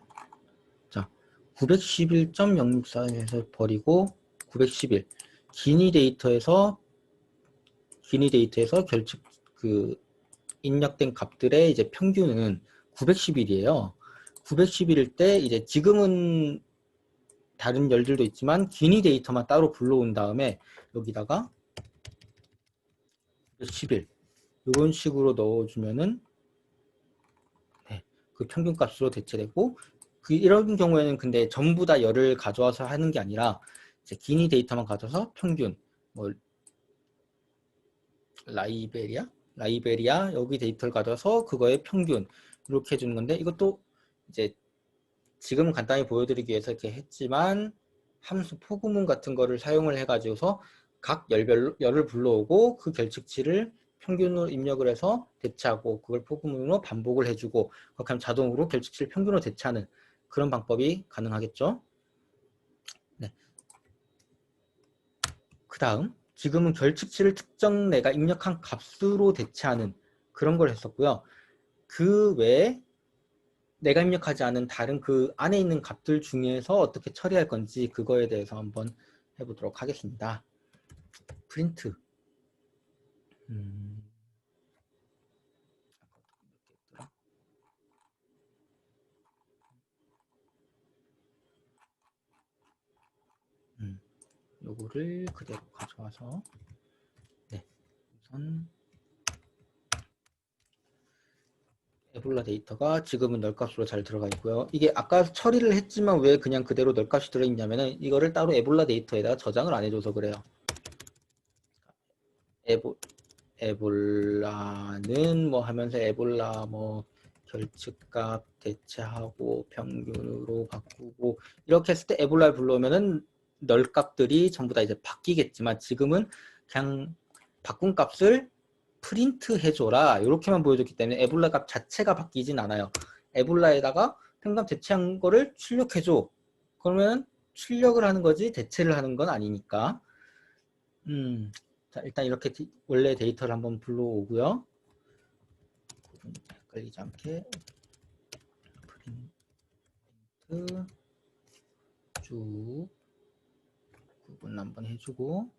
S1: 자 911.064에서 버리고 911 기니 데이터에서 결측 입력된 값들의 이제 평균은 911이에요. 911일 때 이제 지금은 다른 열들도 있지만 기니 데이터만 따로 불러온 다음에 여기다가 911 이런 식으로 넣어주면은, 네, 그 평균값으로 대체되고, 이런 경우에는 근데 전부 다 열을 가져와서 하는 게 아니라 이제 기니 데이터만 가져서 평균, 뭐 라이베리아 여기 데이터를 가져서 그거의 평균 이렇게 해주는 건데, 이것도 이제 지금 간단히 보여드리기 위해서 이렇게 했지만 함수 포그문 같은 거를 사용을 해가지고서 각 열을 불러오고 그 결측치를 평균으로 입력을 해서 대체하고, 그걸 포그문으로 반복을 해주고, 그렇게 하면 자동으로 결측치를 평균으로 대체하는 그런 방법이 가능하겠죠. 네. 그 다음 지금은 결측치를 특정 내가 입력한 값으로 대체하는 그런 걸 했었고요. 그 외에 내가 입력하지 않은 다른 그 안에 있는 값들 중에서 어떻게 처리할 건지 그거에 대해서 한번 해보도록 하겠습니다. 프린트 요거를 그대로 가져와서, 네, 우선 에볼라 데이터가 지금은 널값으로 잘 들어가 있고요. 이게 아까 처리를 했지만 왜 그냥 그대로 널값이 들어있냐면은 이거를 따로 에볼라 데이터에다 저장을 안 해줘서 그래요. 에볼라는 뭐 하면서 에볼라 뭐 결측값 대체하고 평균으로 바꾸고 이렇게 했을 때 에볼라를 불러오면은 널값들이 전부 다 이제 바뀌겠지만, 지금은 그냥 바꾼 값을 프린트 해줘라 이렇게만 보여줬기 때문에 에볼라 값 자체가 바뀌진 않아요. 에볼라에다가 평균 대체한 거를 출력해줘. 그러면 출력을 하는 거지 대체를 하는 건 아니니까. 자, 일단 이렇게 원래 데이터를 한번 불러오고요. 헷갈리지 않게 프린트 쭉 구분 한번 해주고,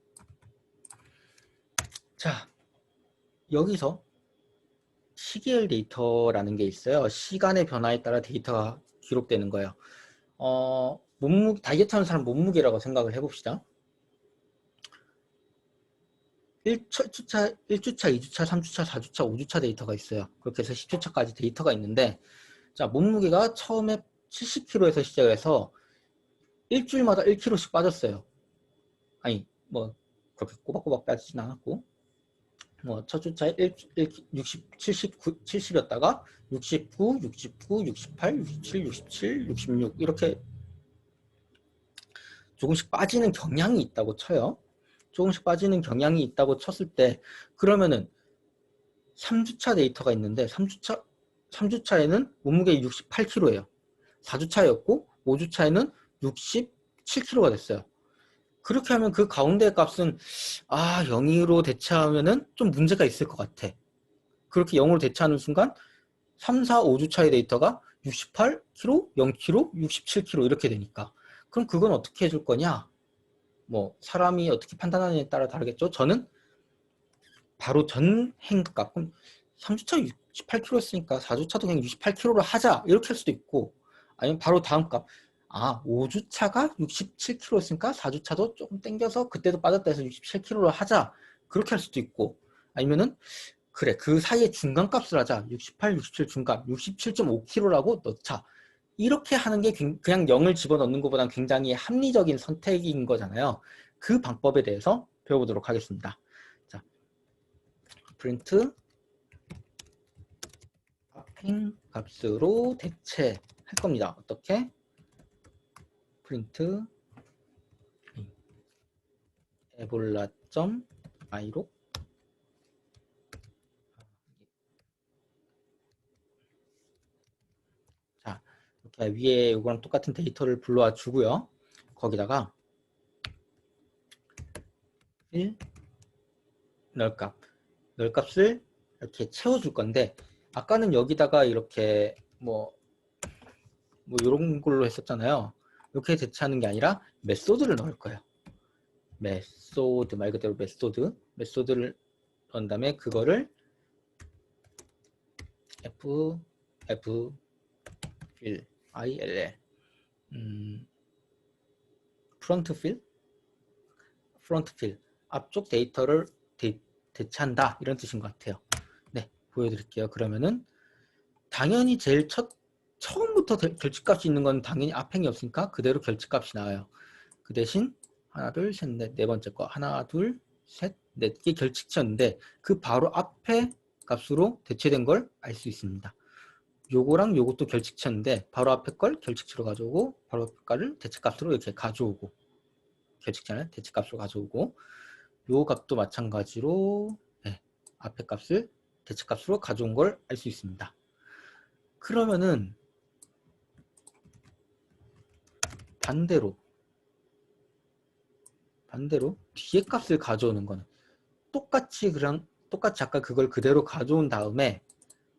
S1: 자 여기서 시계열 데이터라는 게 있어요. 시간의 변화에 따라 데이터가 기록되는 거예요. 다이어트 하는 사람 몸무게라고 생각을 해봅시다. 1주차, 2주차, 3주차, 4주차, 5주차 데이터가 있어요. 그렇게 해서 10주차까지 데이터가 있는데, 자 몸무게가 처음에 70kg에서 시작을 해서 일주일마다 1kg씩 빠졌어요. 아니 뭐 그렇게 꼬박꼬박 빠지진 않았고, 뭐 첫 주차에 70였다가 69, 69, 68, 67, 67, 66 이렇게 조금씩 빠지는 경향이 있다고 쳐요. 조금씩 빠지는 경향이 있다고 쳤을 때, 그러면은 3주차 데이터가 있는데 3주차에는 몸무게 68kg예요. 4주차였고 5주차에는 67kg가 됐어요. 그렇게 하면 그 가운데 값은 0으로 대체하면은 좀 문제가 있을 것 같아. 그렇게 0으로 대체하는 순간 3, 4, 5주차의 데이터가 68kg, 0kg, 67kg 이렇게 되니까, 그럼 그건 어떻게 해줄 거냐? 뭐 사람이 어떻게 판단하느냐에 따라 다르겠죠. 저는 바로 전 행값, 그럼 3주차 68kg였으니까 4주차도 그냥 68kg로 하자 이렇게 할 수도 있고, 아니면 바로 다음 값, 5주차가 67kg였으니까 4주차도 조금 땡겨서 그때도 빠졌다 해서 67kg로 하자 그렇게 할 수도 있고, 아니면은 그래 그 사이에 중간값을 하자, 68, 67 중간 67.5kg라고 넣자, 이렇게 하는 게 그냥 0을 집어넣는 것보다는 굉장히 합리적인 선택인 거잖아요. 그 방법에 대해서 배워보도록 하겠습니다. 자, 프린트 append 값으로 대체할 겁니다. 어떻게? 프린트 에볼라.i로 자, 이렇게 위에 이거랑 똑같은 데이터를 불러와 주고요. 거기다가 널값을 이렇게 채워줄 건데, 아까는 여기다가 이렇게 뭐 이런 걸로 했었잖아요. 이렇게 대체하는 게 아니라 메소드를 넣을 거예요. 메소드, 말 그대로 메소드를 넣은 다음에 그거를 fill 프론트 필 앞쪽 데이터를 대체한다, 이런 뜻인 것 같아요. 네, 보여드릴게요. 그러면은 당연히 제일 처음부터 결집값이 있는 건 당연히 append이 없으니까 그대로 결집값이 나와요. 그 대신 하나, 둘, 셋, 넷, 네 번째 거 하나, 둘, 셋, 넷, 이게 결집치였는데 그 바로 앞에 값으로 대체된 걸 알 수 있습니다. 요거랑 요것도 결집치였는데 바로 앞에 걸 결집치로 가져오고 바로 앞에 거를 대체값으로 이렇게 가져오고, 결집치를 대체값으로 가져오고, 요 값도 마찬가지로 앞에 값을 대체값으로 가져온 걸 알 수 있습니다. 그러면은 반대로 뒤에 값을 가져오는 거는 똑같이 아까 그걸 그대로 가져온 다음에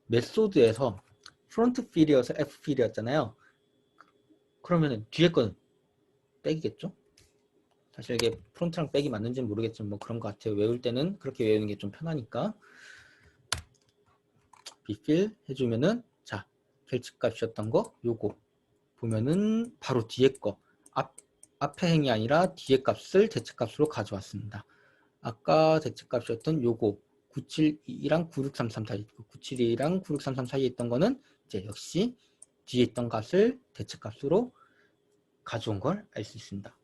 S1: 메소드에서 프론트 필이어서 F 필이었잖아요. 그러면은 뒤에 거는 백이겠죠? 사실 이게 프론트랑 백이 맞는지는 모르겠지만 뭐 그런 것 같아요. 외울 때는 그렇게 외우는 게 좀 편하니까. 비필 해주면은, 자, 결집값이었던 거 요거 보면은 바로 뒤에 거 앞에 행이 아니라 뒤에 값을 대체값으로 가져왔습니다. 아까 대체값이었던 요거 972랑 9633 사이, 972랑 9633 사이에 있던 거는 이제 역시 뒤에 있던 값을 대체값으로 가져온 걸 알 수 있습니다.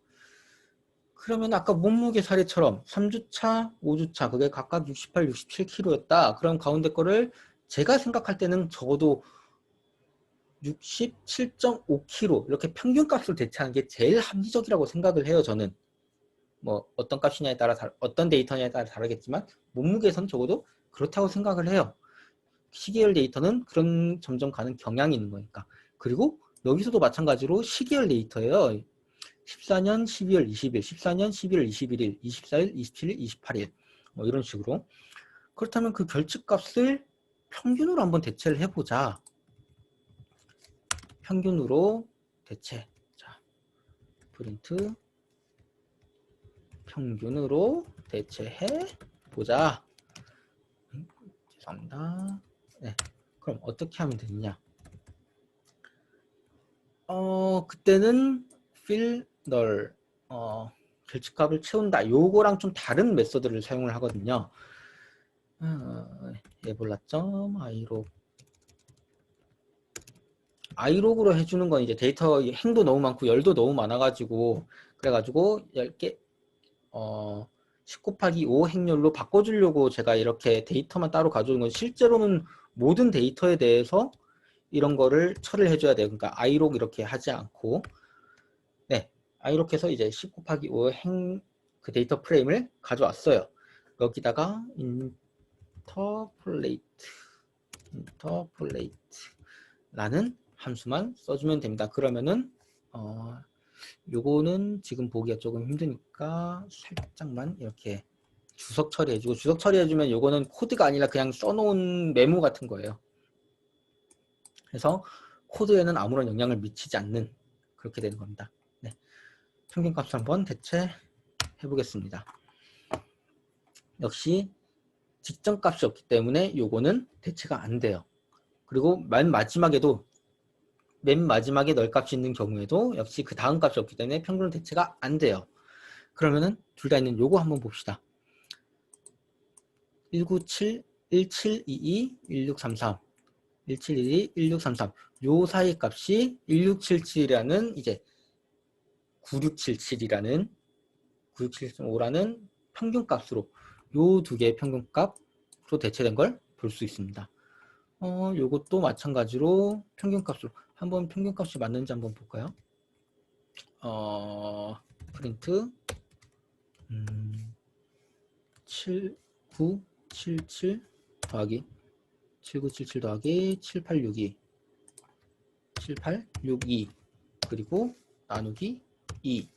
S1: 그러면 아까 몸무게 사례처럼 3주차, 5주차 그게 각각 68, 67kg였다. 그럼 가운데 거를 제가 생각할 때는 적어도 67.5kg 이렇게 평균값을 대체하는 게 제일 합리적이라고 생각을 해요. 저는 뭐 어떤 값이냐에 따라 어떤 데이터냐에 따라 다르겠지만 몸무게에서는 적어도 그렇다고 생각을 해요. 시계열 데이터는 그런 점점 가는 경향이 있는 거니까. 그리고 여기서도 마찬가지로 시계열 데이터예요. 14년 12월 20일, 14년 11월 21일, 24일, 27일, 28일 뭐 이런 식으로. 그렇다면 그 결집값을 평균으로 한번 대체를 해보자. 평균으로 대체. 자, 프린트 평균으로 대체해 보자. 죄송합니다. 네, 그럼 어떻게 하면 되느냐? 그때는 fill null 결집값을 채운다. 요거랑 좀 다른 메서드를 사용을 하거든요. iLog으로 해주는 건 이제 데이터 행도 너무 많고 열도 너무 많아가지고 그래가지고 10개 10 곱하기 5 행렬로 바꿔주려고 제가 이렇게 데이터만 따로 가져오는 건, 실제로는 모든 데이터에 대해서 이런 거를 처리를 해줘야 돼요. 그러니까 iLog 이렇게 하지 않고, 네, iLog 해서 이제 10 곱하기 5 그 데이터 프레임을 가져왔어요. 여기다가 interpolate라는 함수만 써주면 됩니다. 그러면은 요거는 지금 보기가 조금 힘드니까 살짝만 이렇게 주석 처리해주고, 주석 처리해주면 요거는 코드가 아니라 그냥 써놓은 메모 같은 거예요. 그래서 코드에는 아무런 영향을 미치지 않는, 그렇게 되는 겁니다. 네. 평균값을 한번 대체해 보겠습니다. 역시 직전값이 없기 때문에 요거는 대체가 안 돼요. 그리고 맨 마지막에 널값이 있는 경우에도 역시 그 다음 값이 없기 때문에 평균 대체가 안 돼요. 그러면은 둘 다 있는 요거 한번 봅시다. 197, 1722, 1633, 1722, 1633. 요 사이 값이 1677이라는 이제 9677이라는 9675라는 평균값으로 요 두 개의 평균값으로 대체된 걸 볼 수 있습니다. 요것도 마찬가지로 평균값으로 한번 평균값이 맞는지 한번 볼까요? 프린트 7977 더하기 7977 더하기 7862 7862 그리고 나누기 2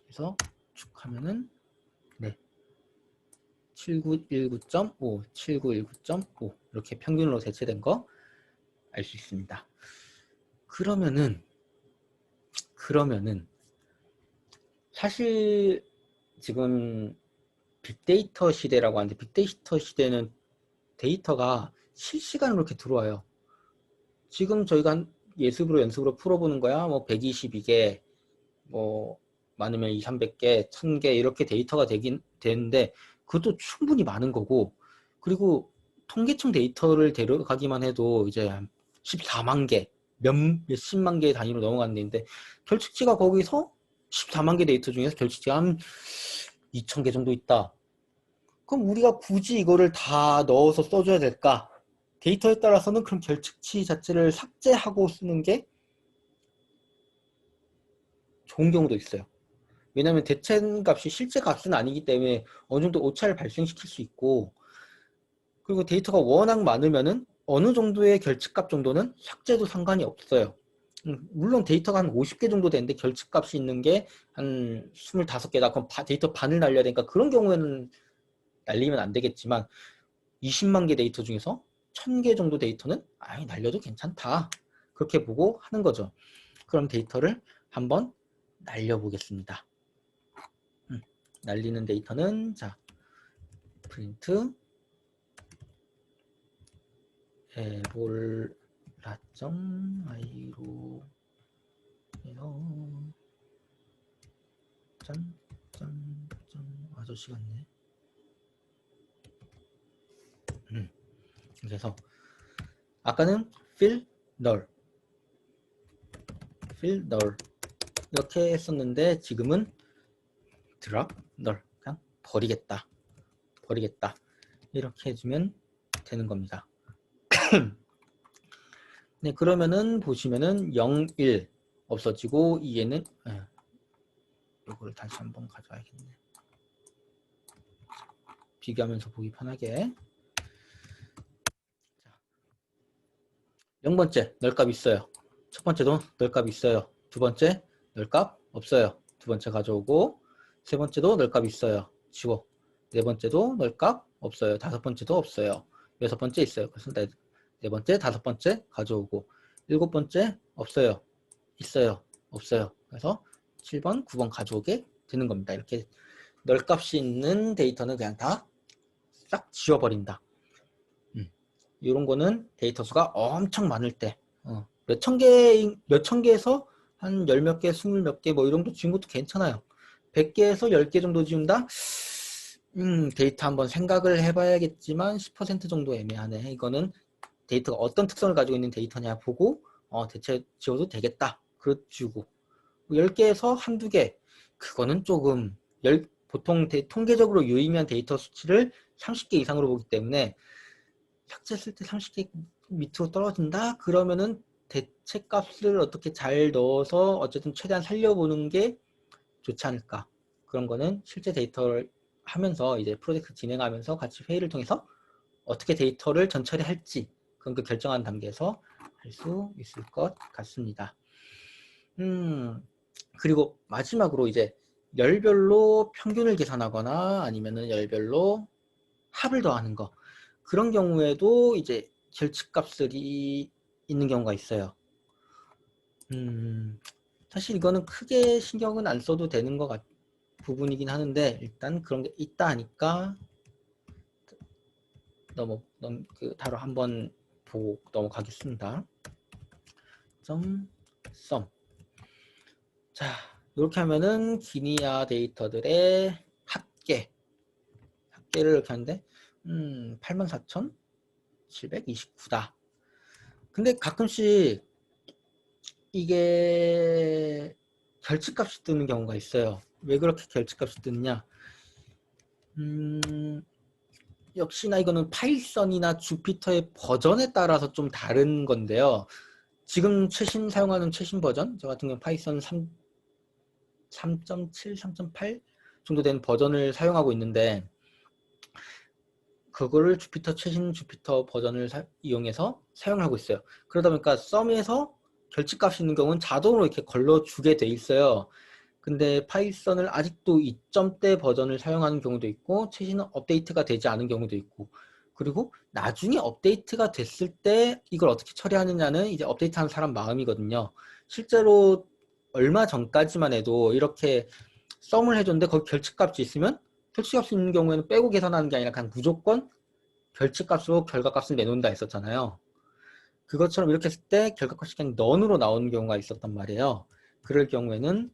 S1: 해서 쭉 하면은 네 7919.5 7919.5 이렇게 평균으로 대체된 거 알 수 있습니다. 그러면은 사실 지금 빅데이터 시대라고 하는데 빅데이터 시대는 데이터가 실시간으로 이렇게 들어와요. 지금 저희가 예습으로 연습으로 풀어보는 거야 뭐 122개 뭐 많으면 2, 300개, 1000개 이렇게 데이터가 되긴 되는데 그것도 충분히 많은 거고, 그리고 통계청 데이터를 데려가기만 해도 이제 한 14만 개, 몇십만 개 단위로 넘어갔는데 결측치가 거기서 14만 개 데이터 중에서 결측치가 한 2000개 정도 있다. 그럼 우리가 굳이 이거를 다 넣어서 써줘야 될까? 데이터에 따라서는 그럼 결측치 자체를 삭제하고 쓰는 게 좋은 경우도 있어요. 왜냐하면 대체 값이 실제 값은 아니기 때문에 어느 정도 오차를 발생시킬 수 있고, 그리고 데이터가 워낙 많으면은 어느 정도의 결측값 정도는 삭제도 상관이 없어요. 물론 데이터가 한 50개 정도 되는데 결측값이 있는 게 한 25개다. 그럼 데이터 반을 날려야 되니까 그런 경우에는 날리면 안 되겠지만 20만 개 데이터 중에서 1000개 정도 데이터는 아예 날려도 괜찮다. 그렇게 보고 하는 거죠. 그럼 데이터를 한번 날려보겠습니다. 날리는 데이터는 자 프린트 에볼라.i로 해서 짠짠짠 아저씨 같네. 그래서 아까는 fill null 이렇게 했었는데 지금은 drop null 그냥 버리겠다 이렇게 해주면 되는 겁니다. 네, 그러면은 보시면은 0, 1 없어지고 2에는 요거를 다시 한번 가져와야겠네. 비교하면서 보기 편하게. 0번째 널값 있어요. 첫 번째도 널값 있어요. 두 번째 널값 없어요. 두 번째 가져오고, 세 번째도 널값 있어요. 지워. 네 번째도 널값 없어요. 다섯 번째도 없어요. 여섯 번째 있어요. 그래서 네 번째, 다섯 번째 가져오고, 일곱 번째 없어요. 있어요. 없어요. 그래서 7번, 9번 가져오게 되는 겁니다. 이렇게 널값이 있는 데이터는 그냥 다 싹 지워버린다. 이런 거는 데이터 수가 엄청 많을 때 몇천 개에서 한 열 몇 개, 스물 몇 개 뭐 이 정도 지운 것도 괜찮아요. 100개에서 10개 정도 지운다? 데이터 한번 생각을 해봐야겠지만 10% 정도 애매하네. 이거는 데이터가 어떤 특성을 가지고 있는 데이터냐 보고 대체 지워도 되겠다. 그렇 지우고 10개에서 한두 개, 그거는 조금 보통 통계적으로 유의미한 데이터 수치를 30개 이상으로 보기 때문에 삭제했을 때 30개 밑으로 떨어진다? 그러면은 대체 값을 어떻게 잘 넣어서 어쨌든 최대한 살려보는 게 좋지 않을까. 그런 거는 실제 데이터를 하면서 이제 프로젝트 진행하면서 같이 회의를 통해서 어떻게 데이터를 전처리 할지 그런 거 결정하는 단계에서 할 수 있을 것 같습니다. 그리고 마지막으로 이제 열별로 평균을 계산하거나 아니면은 열별로 합을 더하는 거, 그런 경우에도 이제 결측값들이 있는 경우가 있어요. 사실 이거는 크게 신경은 안 써도 되는 것 부분이긴 하는데 일단 그런 게 있다 하니까 바로 한번 보고 넘어가겠습니다. sum. 자, 이렇게 하면은 기니아 데이터들의 합계를 이렇게 하는데 84,729다. 근데 가끔씩
S2: 이게 결집값이 뜨는 경우가 있어요. 왜 그렇게 결집값이 뜨느냐? 역시나 이거는 파이썬이나 주피터의 버전에 따라서 좀 다른 건데요. 지금 최신 사용하는 최신 버전, 저 같은 경우는 파이썬 3.7, 3.8 정도 된 버전을 사용하고 있는데, 그거를 최신 주피터 버전을 이용해서 사용하고 있어요. 그러다 보니까 썸에서 결집값이 있는 경우는 자동으로 이렇게 걸러주게 돼 있어요. 근데 파이썬을 아직도 2점대 버전을 사용하는 경우도 있고, 최신은 업데이트가 되지 않은 경우도 있고, 그리고 나중에 업데이트가 됐을 때 이걸 어떻게 처리하느냐는 이제 업데이트하는 사람 마음이거든요. 실제로 얼마 전까지만 해도 이렇게 썸을 해줬는데 거기 결집값이 있으면, 결집값이 있는 경우에는 빼고 계산하는 게 아니라 그냥 무조건 결집값으로 결과값을 내놓는다 했었잖아요. 그것처럼 이렇게 했을 때 결과값이 그냥 넌으로 나오는 경우가 있었단 말이에요. 그럴 경우에는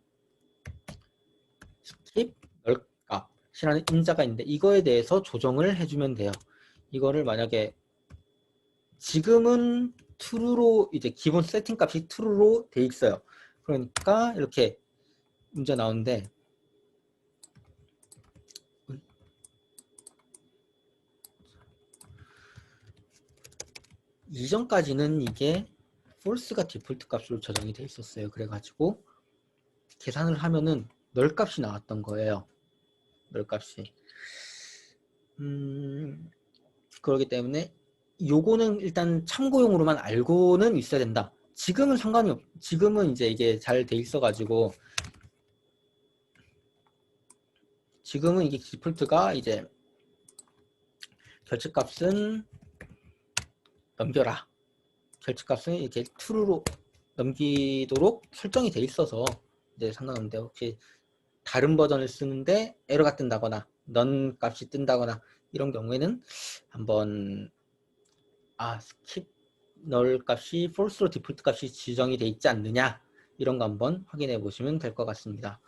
S2: skip 널값이라는 임자가 있는데 이거에 대해서 조정을 해주면 돼요. 이거를 만약에 지금은 true로 이제 기본 세팅 값이 true로 돼 있어요. 그러니까 이렇게 문제 나오는데 이전까지는 이게 false가 디폴트 값으로 저장이 돼 있었어요. 그래가지고 계산을 하면은 널 값이 나왔던 거예요. 널 값이. 그렇기 때문에 요거는 일단 참고용으로만 알고는 있어야 된다. 지금은 상관이 없, 지금은 이제 이게 잘 돼 있어가지고, 지금은 이게 디폴트가 이제 결집값은 넘겨라. 결집값은 이렇게 true로 넘기도록 설정이 돼 있어서 이제 상관없는데, 혹시 다른 버전을 쓰는데 에러가 뜬다거나 넌 값이 뜬다거나 이런 경우에는 한번 스킵 널 값이 false로 디폴트 값이 지정이 돼 있지 않느냐, 이런 거 한번 확인해 보시면 될 것 같습니다.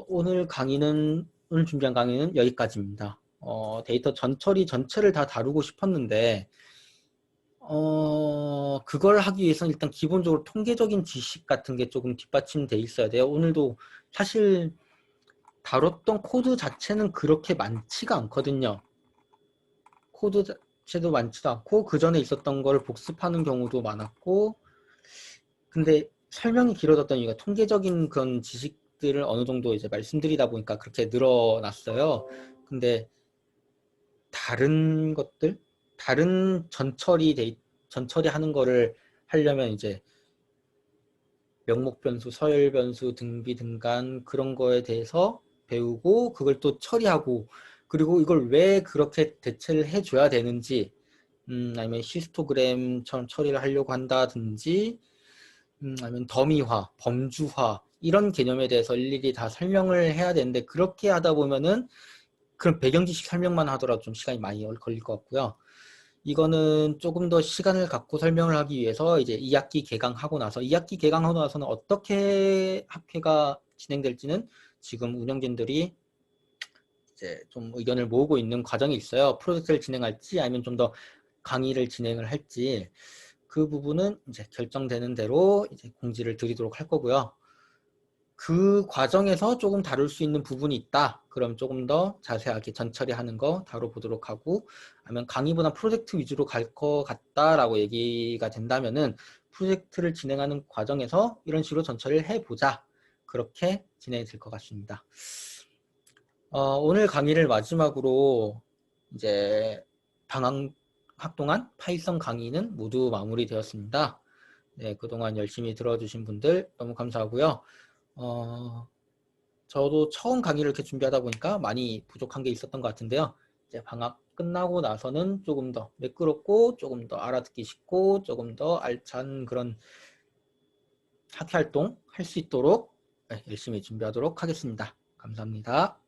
S2: 오늘 준비한 강의는 여기까지입니다. 데이터 전처리 전체를 다 다루고 싶었는데 그걸 하기 위해서는 일단 기본적으로 통계적인 지식 같은 게 조금 뒷받침돼 있어야 돼요. 오늘도 사실 다뤘던 코드 자체는 그렇게 많지가 않거든요. 코드 자체도 많지도 않고 그 전에 있었던 걸 복습하는 경우도 많았고, 근데 설명이 길어졌던 이유가 통계적인 그런 지식들을 어느 정도 이제 말씀드리다 보니까 그렇게 늘어났어요. 근데 다른 것들, 다른 전처리하는 거를 하려면 이제 명목 변수, 서열 변수, 등비, 등간 그런 거에 대해서 배우고 그걸 또 처리하고, 그리고 이걸 왜 그렇게 대체를 해줘야 되는지, 아니면 히스토그램처럼 처리를 하려고 한다든지, 아니면 더미화, 범주화 이런 개념에 대해서 일일이 다 설명을 해야 되는데, 그렇게 하다 보면은 그런 배경 지식 설명만 하더라도 좀 시간이 많이 걸릴 것 같고요. 이거는 조금 더 시간을 갖고 설명을 하기 위해서 이제 2학기 개강하고 나서, 2학기 개강하고 나서는 어떻게 학회가 진행될지는 지금 운영진들이 이제 좀 의견을 모으고 있는 과정이 있어요. 프로젝트를 진행할지 아니면 좀 더 강의를 진행을 할지, 그 부분은 이제 결정되는 대로 이제 공지를 드리도록 할 거고요. 그 과정에서 조금 다룰 수 있는 부분이 있다, 그럼 조금 더 자세하게 전처리하는 거 다뤄보도록 하고, 아니면 강의보다 프로젝트 위주로 갈 것 같다라고 얘기가 된다면은 프로젝트를 진행하는 과정에서 이런 식으로 전처리를 해보자, 그렇게 진행이 될 것 같습니다. 오늘 강의를 마지막으로 이제 방학학 동안 파이썬 강의는 모두 마무리되었습니다. 네, 그동안 열심히 들어주신 분들 너무 감사하고요. 저도 처음 강의를 이렇게 준비하다 보니까 많이 부족한 게 있었던 것 같은데요. 이제 방학 끝나고 나서는 조금 더 매끄럽고 조금 더 알아듣기 쉽고 조금 더 알찬 그런 학회 활동 할 수 있도록 열심히 준비하도록 하겠습니다. 감사합니다.